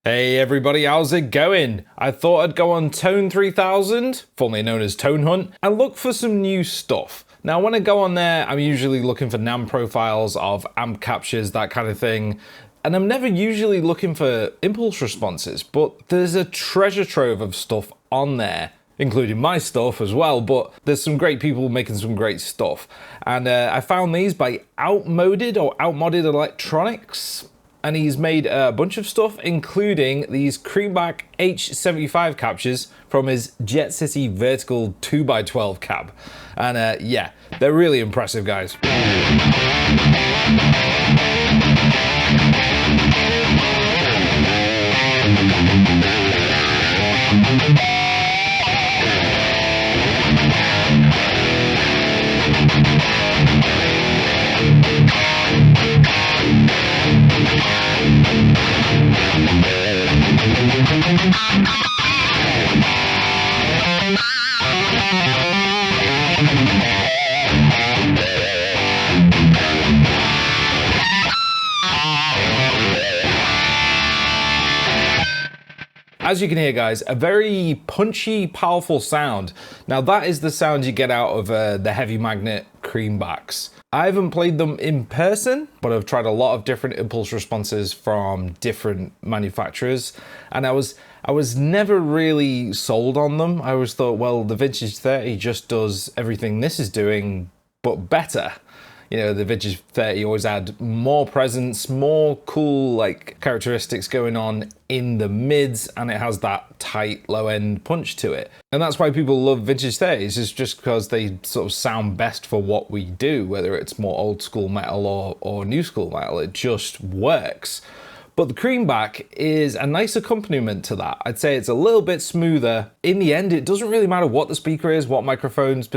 Hey everybody, how's it going? I thought I'd go on Tone 3000, formerly known as Tone Hunt, and look for some new stuff. Now when I go on there, I'm usually looking for NAM profiles of amp captures, that kind of thing. And I'm never usually looking for impulse responses, but there's a treasure trove of stuff on there, including my stuff as well, but there's some great people making some great stuff. And I found these by Outmoded or Outmodded Electronics. And he's made a bunch of stuff, including these Creamback H75 captures from his Jet City Vertical 2x12 cab. And yeah, they're really impressive, guys. As you can hear, guys, a very punchy, powerful sound. Now that is the sound you get out of the heavy magnet Creambacks. I haven't played them in person, but I've tried a lot of different impulse responses from different manufacturers, and I was never really sold on them. I always thought, well, the Vintage 30 just does everything this is doing, but better. You know, the Vintage 30 always had more presence, more cool like characteristics going on in the mids, and it has that tight low end punch to it. And that's why people love Vintage 30s, is just because they sort of sound best for what we do, whether it's more old school metal or new school metal, it just works. But the Creamback is a nice accompaniment to that. I'd say it's a little bit smoother. In the end, it doesn't really matter what the speaker is, what microphones,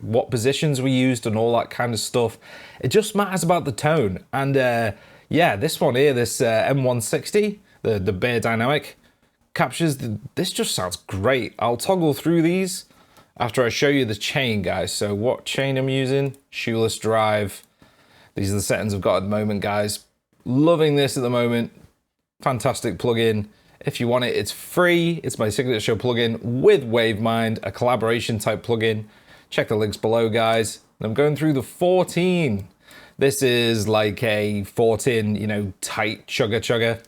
what positions we used and all that kind of stuff. It just matters about the tone. And yeah, this one here, this M160, the Bear Dynamic, captures, this just sounds great. I'll toggle through these after I show you the chain, guys. So what chain I'm using, Shoeless drive. These are the settings I've got at the moment, guys. Loving this at the moment. Fantastic plugin. If you want it, it's free. It's my signature plugin with Wavemind, a collaboration type plugin. Check the links below, guys. And I'm going through the 14. This is like a 14, you know, tight chugger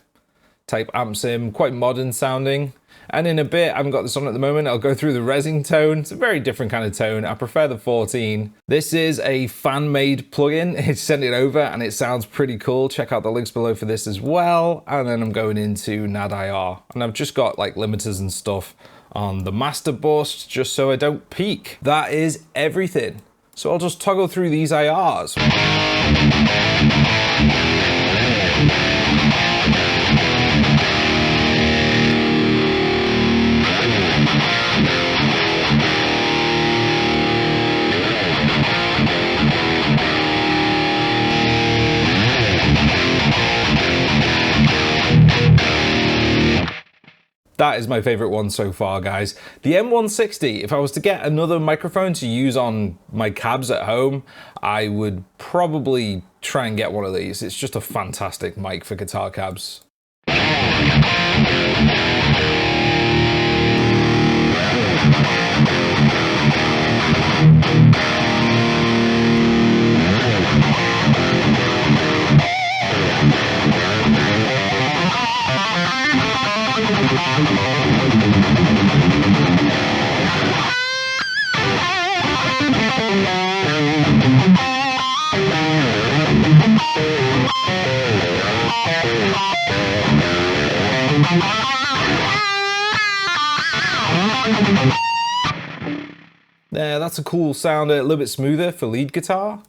type amp sim, quite modern sounding. And in a bit, I haven't got this on at the moment, I'll go through the Resingtone. It's a very different kind of tone. I prefer the 14. This is a fan-made plugin. It's sent it over and it sounds pretty cool. Check out the links below for this as well. And then I'm going into NAD IR. And I've just got like limiters and stuff on the master bus just so I don't peak. That is everything. So I'll just toggle through these IRs. That is my favorite one so far, guys. The M160, if I was to get another microphone to use on my cabs at home, I would probably try and get one of these. It's just a fantastic mic for guitar cabs. There, that's a cool sound, a little bit smoother for lead guitar.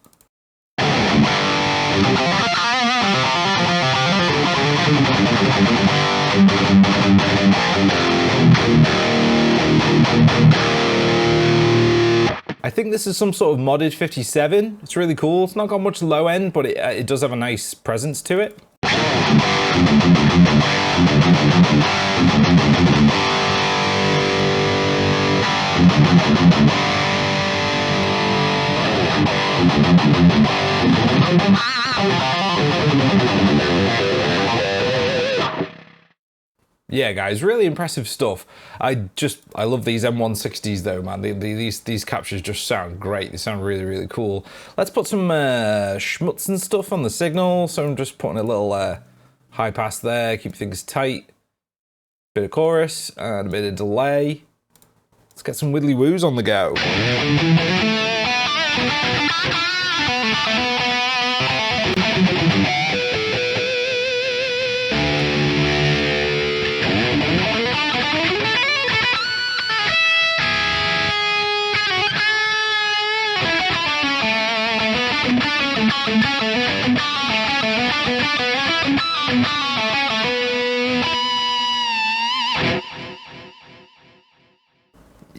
I think this is some sort of modded 57. It's really cool. It's not got much low end, but it does have a nice presence to it. Yeah, guys, really impressive stuff. I love these M160s though, man. These captures just sound great. They sound really, really cool. Let's put some schmutz and stuff on the signal. So I'm just putting a little high pass there, keep things tight. Bit of chorus and a bit of delay. Let's get some widdly woos on the go.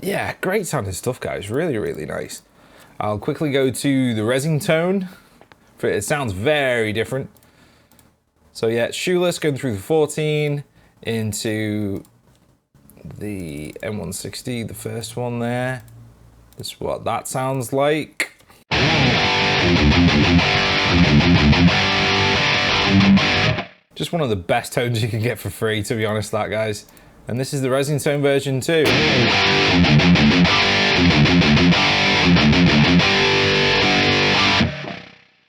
Yeah, great sounding stuff, guys. Really, really nice. I'll quickly go to the Resingtone. It sounds very different. So yeah, Shoeless going through the 14 into the M160, the first one there. This is what that sounds like. Just one of the best tones you can get for free, to be honest, that, guys. And this is the Resingtone version too.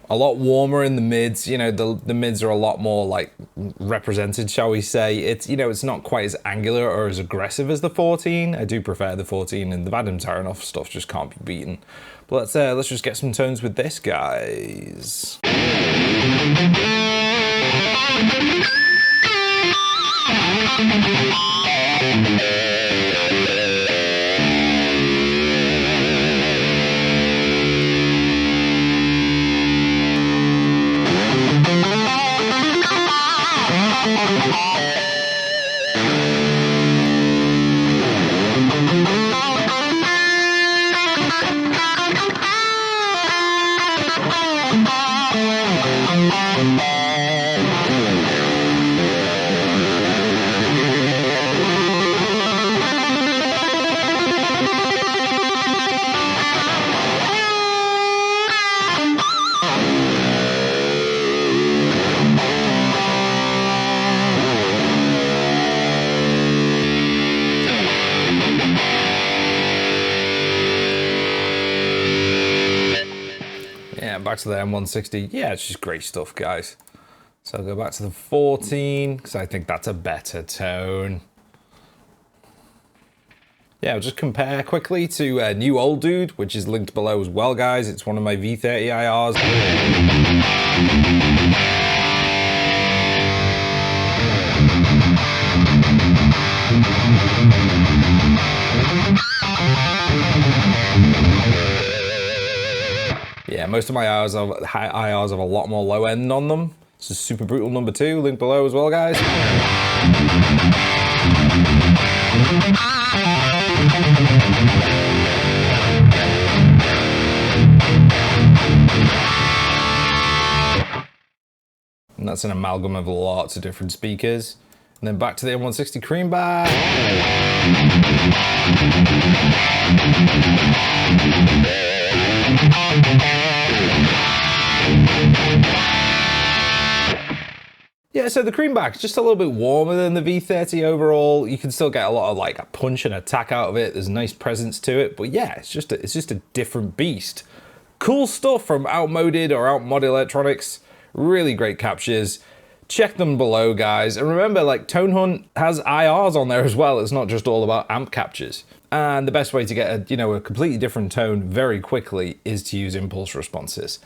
A lot warmer in the mids, you know, the mids are a lot more like represented, shall we say. It's, you know, it's not quite as angular or as aggressive as the 14. I do prefer the 14, and the Vadim Taranov stuff just can't be beaten. But let's just get some tones with this, guys. Yeah, back to the M160. Yeah, it's just great stuff, guys. So I'll go back to the 14, because I think that's a better tone. Yeah, I'll just compare quickly to New Old Dude, which is linked below as well, guys. It's one of my V30 IRs. Yeah, most of my IRs have a lot more low end on them. This is Super Brutal number 2, linked below as well, guys. And that's an amalgam of lots of different speakers. And then back to the M160 Creamback. Yeah, so the Creamback is just a little bit warmer than the V30 overall. You can still get a lot of like a punch and attack out of it. There's a nice presence to it, but yeah, it's just a different beast. Cool stuff from Outmoded or Outmod Electronics. Really great captures. Check them below, guys. And remember, like, Tone Hunt has IRs on there as well. It's not just all about amp captures. And the best way to get a completely different tone very quickly is to use impulse responses.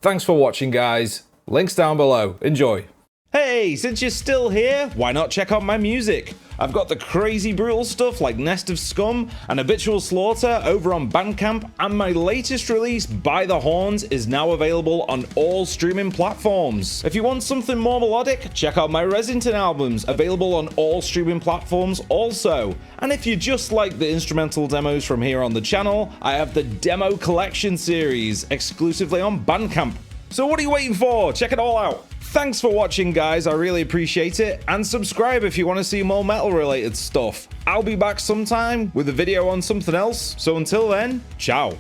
Thanks for watching, guys. Links down below. Enjoy. Hey, since you're still here, why not check out my music? I've got the crazy brutal stuff like Nest of Scum and Habitual Slaughter over on Bandcamp, and my latest release, By the Horns, is now available on all streaming platforms. If you want something more melodic, check out my Resingtone albums, available on all streaming platforms also. And if you just like the instrumental demos from here on the channel, I have the Demo Collection series, exclusively on Bandcamp. So what are you waiting for? Check it all out. Thanks for watching, guys. I really appreciate it. And subscribe if you want to see more metal related stuff. I'll be back sometime with a video on something else. So until then, ciao.